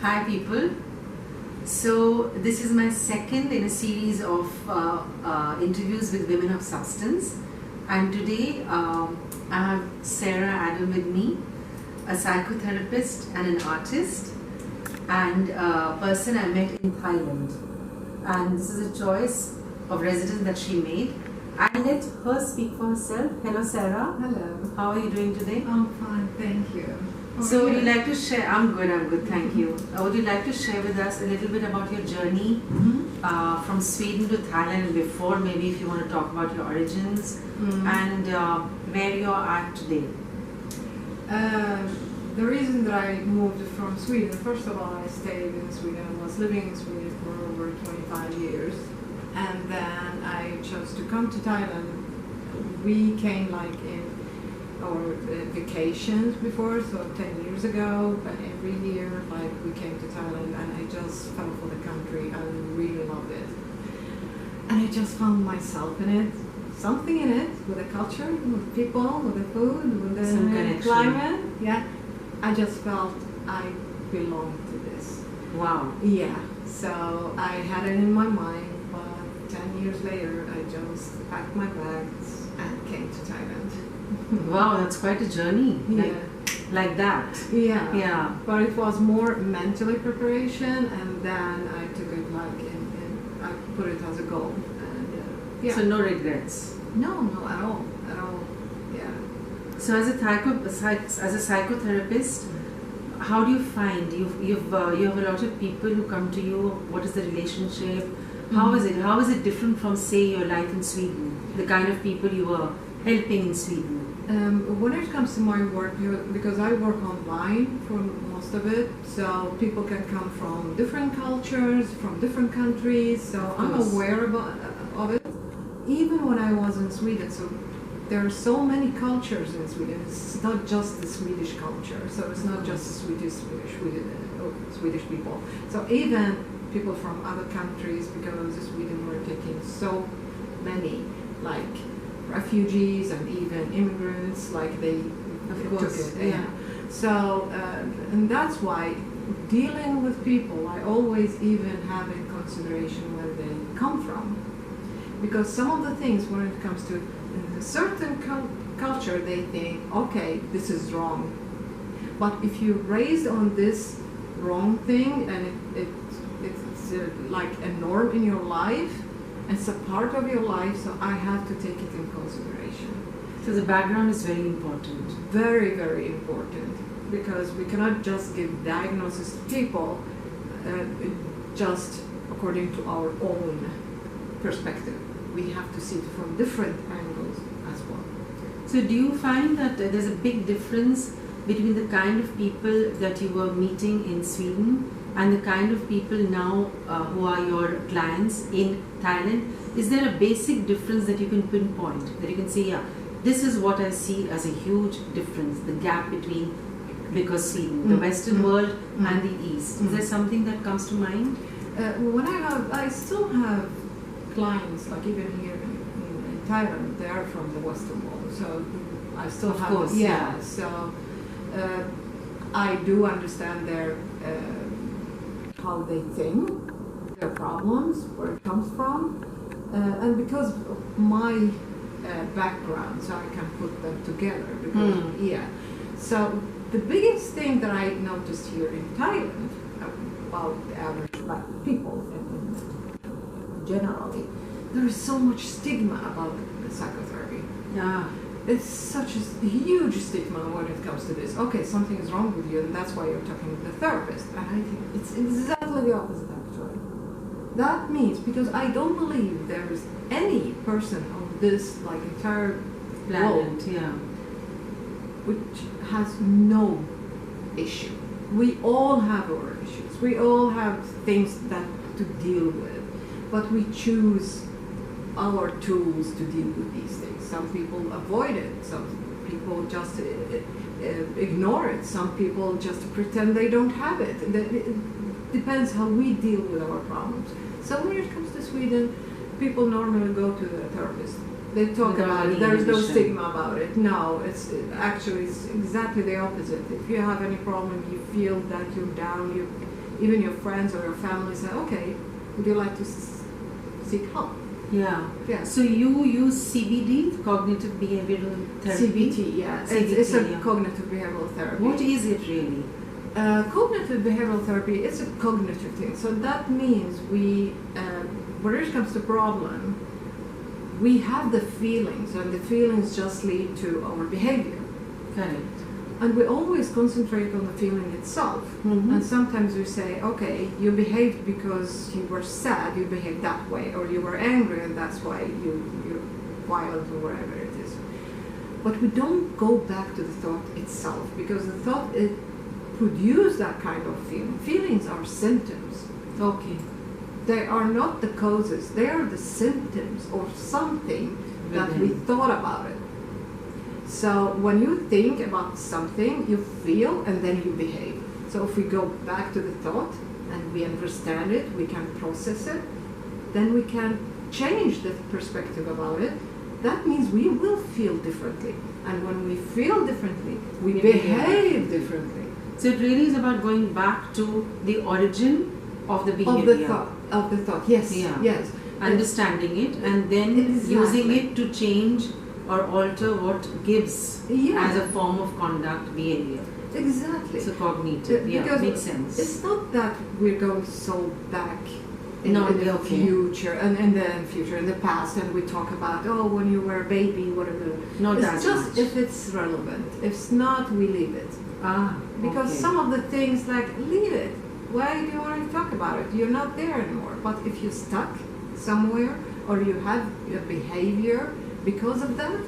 Hi people. So this is my second in a series of interviews with women of substance, and today I have Sara Adham with me, a psychotherapist and an artist, and a person I met in Thailand. And this is a choice of residence that she made. I'll let her speak for herself. Hello Sara. Hello. How are you doing today? I'm fine, thank you. So would you like to share, I'm good, thank you. Would you like to share with us a little bit about your journey from Sweden to Thailand and before, maybe if you want to talk about your origins and where you are at today? The reason that I moved from Sweden, first of all, I stayed in Sweden. I was living in Sweden for over 25 years. And then I chose to come to Thailand. We came like in our vacations before, so 10 years ago, but every year like we came to Thailand and I just fell for the country. I really loved it. And I just found myself in it, something in it, with the culture, with the people, with the food, with the climate. Yeah, I just felt I belonged to this. Wow. Yeah, so I had it in my mind, but 10 years later I just packed my bags and came to Thailand. Wow, that's quite a journey. Yeah. Like that. Yeah. Yeah. But it was more mentally preparation, and then I took it like I put it as a goal. And yeah. So no regrets. No, at all. Yeah. So as a psychotherapist, how do you find you have a lot of people who come to you? What is the relationship? How is it? How is it different from, say, your life in Sweden? The kind of people you were helping in Sweden. When it comes to my work, because I work online for most of it, so people can come from different cultures, from different countries, so I'm aware of it. Even when I was in Sweden, so there are so many cultures in Sweden. It's not just the Swedish culture, so it's not just the Swedish people. So even people from other countries, because Sweden were taking so many, like refugees and even immigrants, like they took it. Yeah. So, and that's why dealing with people, I always even have in consideration where they come from. Because some of the things, when it comes to a certain culture, they think, okay, this is wrong. But if you raised on this wrong thing and it's like a norm in your life, it's a part of your life, so I have to take it in consideration. So the background is very important. Very, very important, because we cannot just give diagnosis to people just according to our own perspective. We have to see it from different angles as well. So do you find that there's a big difference between the kind of people that you were meeting in Sweden and the kind of people now who are your clients in Thailand? Is there a basic difference that you can pinpoint, that you can say, yeah, this is what I see as a huge difference, the gap between, because Sweden, the Western world and the East. Is there something that comes to mind? I still have clients, like even here in Thailand, they are from the Western world, so I still of have, course, yeah. So I do understand their how they think, their problems, where it comes from, and because of my background, so I can put them together. Because, yeah. So the biggest thing that I noticed here in Thailand about the average black people, generally, there is so much stigma about psychotherapy. Yeah. It's such a huge stigma when it comes to this. Okay, something is wrong with you, and that's why you're talking with the therapist. And I think it's exactly the opposite, actually. That means, because I don't believe there is any person on this like entire planet, which has no issue. We all have our issues. We all have things that to deal with, but we choose our tools to deal with these things. Some people avoid it. Some people just ignore it. Some people just pretend they don't have it. It depends how we deal with our problems. So when it comes to Sweden, people normally go to the therapist. They talk about it. There's no stigma about it. No, it's actually it's exactly the opposite. If you have any problem, you feel that you're down, even your friends or your family say, okay, would you like to seek help? Yeah. Yeah. So you use CBD, cognitive behavioral therapy? CBT, yeah. CBT, It's a yeah. cognitive behavioral therapy. What is it really? Cognitive behavioral therapy, it's a cognitive thing. So that means when it comes to problem, we have the feelings, and the feelings just lead to our behavior. Correct. And we always concentrate on the feeling itself. Mm-hmm. And sometimes we say, okay, you behaved because you were sad, you behaved that way, or you were angry and that's why you're violent or whatever it is. But we don't go back to the thought itself, because the thought it produces that kind of feeling. Feelings are symptoms. Okay. They are not the causes, they are the symptoms of something that we thought about it. So when you think about something, you feel and then you behave. So if we go back to the thought and we understand it, we can process it, then we can change the perspective about it. That means we will feel differently. And when we feel differently, we behave differently. So it really is about going back to the origin of the behavior. Of the thought, yes. Yeah. Yes. Understanding it and then using it to change or alter what gives as a form of conduct, behavior. Exactly. So cognitive, Because makes sense. It's not that we're going so back in the future and in the past, and we talk about, oh, when you were a baby, whatever. Not it's that just much. if it's relevant. If not, we leave it. Because okay. some of the things, like, leave it. Why do you want to talk about it? You're not there anymore. But if you're stuck somewhere or you have a behavior because of that,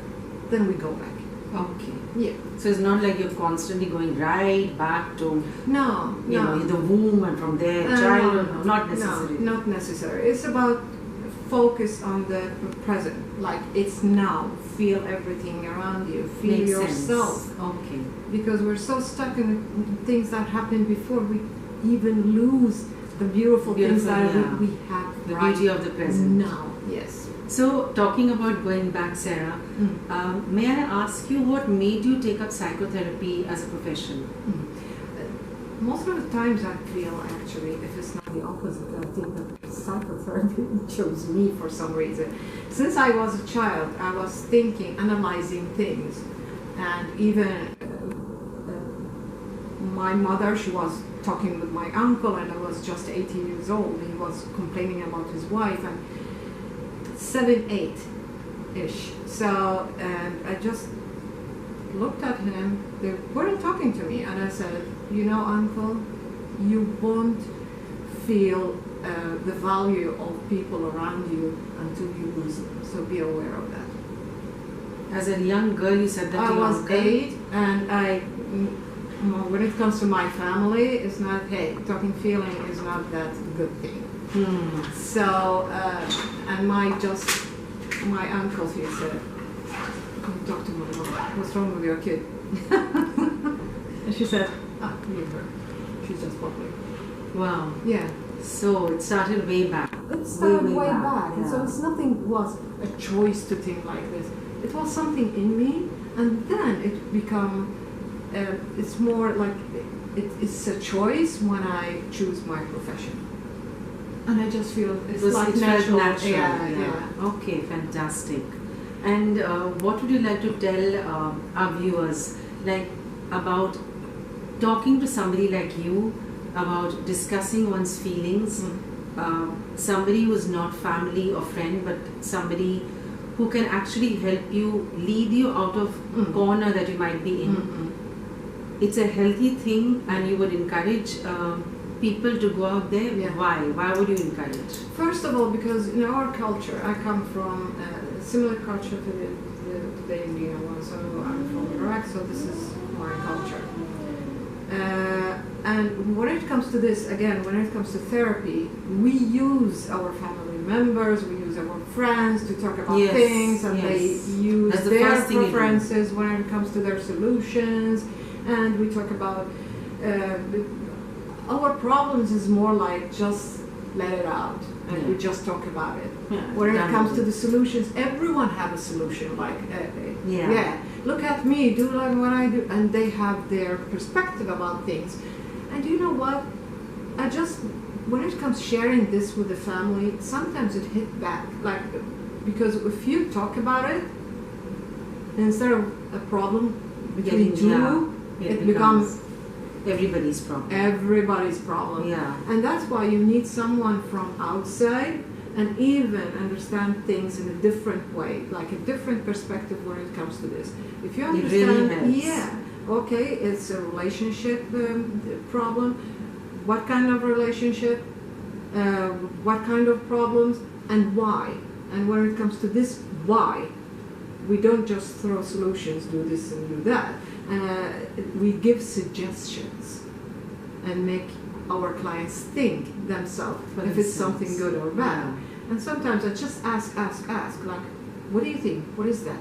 then we go back. Okay. Yeah. So it's not like you're constantly going right back to you know, the womb and from there childhood. Not necessary. No, not necessary. It's about focus on the present. Like, it's now. Feel everything around you. Feel Makes yourself. sense. Okay. Because we're so stuck in things that happened before, we even lose the beautiful things that we have. The beauty of the present. Now, yes. So, talking about going back, Sara, may I ask you what made you take up psychotherapy as a profession? Most of the times I feel, actually, if it's not the opposite, I think that psychotherapy chose me for some reason. Since I was a child, I was thinking, analyzing things, and even my mother, she was talking with my uncle, and I was just 18 years old. He was complaining about his wife, and 7, 8-ish. So, and I just looked at him. They weren't talking to me, and I said, you know, uncle, you won't feel the value of people around you until you lose them. So be aware of that. As a young girl, you said that to your uncle? I was 8, and when it comes to my family, it's not, hey, talking feeling is not that good thing. So, and my uncle, he said, come talk to my mom. What's wrong with your kid? And she said, leave her. She's just bubbly. Wow. Yeah. So it started way back. It started way back. Yeah. So it's nothing was a choice to think like this. It was something in me, and then it become. It's more like it's a choice when I choose my profession, and I just feel it's like natural. Yeah. Okay, fantastic. And what would you like to tell our viewers, like, about talking to somebody like you, about discussing one's feelings, somebody who's not family or friend, but somebody who can actually help you, lead you out of corner that you might be in. It's a healthy thing, and you would encourage people to go out there. Yeah. Why? Why would you encourage? First of all, because in our culture, I come from a similar culture to the Indian one. So I'm from Iraq, so this is my culture. And when it comes to this, again, when it comes to therapy, we use our family members, we use our friends to talk about things, and they use their preferences when it comes to their solutions. And we talk about our problems is more like just let it out, and we just talk about it. When it comes to the solutions, everyone have a solution. Like, look at me, do like what I do, and they have their perspective about things. And you know what? I just, when it comes sharing this with the family, sometimes it hit back, like, because if you talk about it, instead of a problem between two, it becomes everybody's problem. Everybody's problem. Yeah. And that's why you need someone from outside and even understand things in a different way, like a different perspective when it comes to this. If you understand, it really helps. yeah, okay, it's a relationship problem. What kind of relationship? What kind of problems? And why? And when it comes to this why, we don't just throw solutions, do this and do that. We give suggestions and make our clients think themselves if it's something good or bad. Yeah. And sometimes I just ask, like, what do you think? What is that?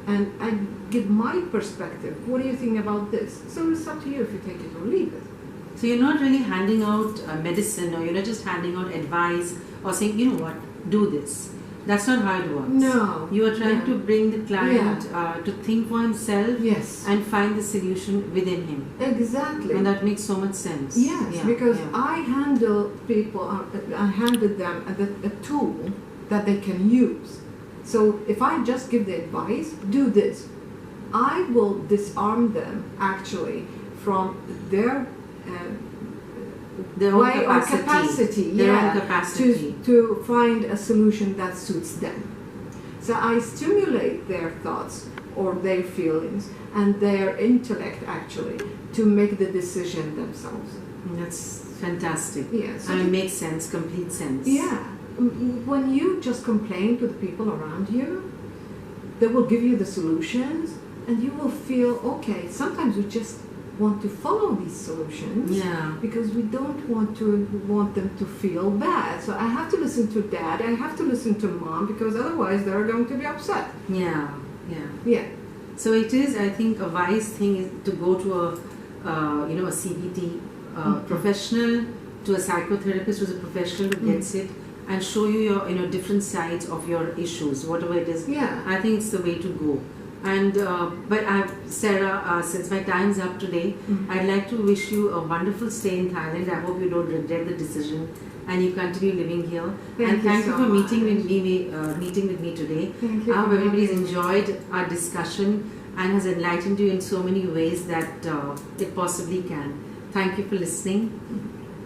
And I give my perspective. What do you think about this? So it's up to you if you take it or leave it. So you're not really handing out medicine, or you're not just handing out advice or saying, you know what, do this. That's not how it works. No. You are trying to bring the client to think for himself, yes, and find the solution within him. Exactly. And that makes so much sense. Yes, because I handle people, I handed them a tool that they can use. So if I just give the advice, do this, I will disarm them actually from their their own way capacity, or capacity, their own capacity. To find a solution that suits them. So I stimulate their thoughts or their feelings and their intellect actually to make the decision themselves. That's fantastic. Yes. And it makes sense, complete sense. Yeah. When you just complain to the people around you, they will give you the solutions and you will feel okay. Sometimes we just want to follow these solutions because we don't want them to feel bad. So I have to listen to dad, I have to listen to mom, because otherwise they're going to be upset. Yeah. So it is, I think, a wise thing is to go to a CBT professional, to a psychotherapist who's a professional who gets it and show you your different sides of your issues, whatever it is. Yeah. I think it's the way to go. And Sara, since my time's up today, I'd like to wish you a wonderful stay in Thailand. I hope you don't regret the decision and you continue living here. Thank you for meeting with me today. Thank you. I hope everybody's enjoyed our discussion and has enlightened you in so many ways that it possibly can. Thank you for listening.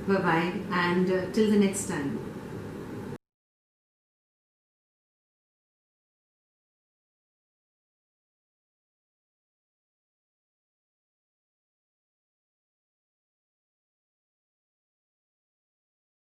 Bye-bye, and till the next time.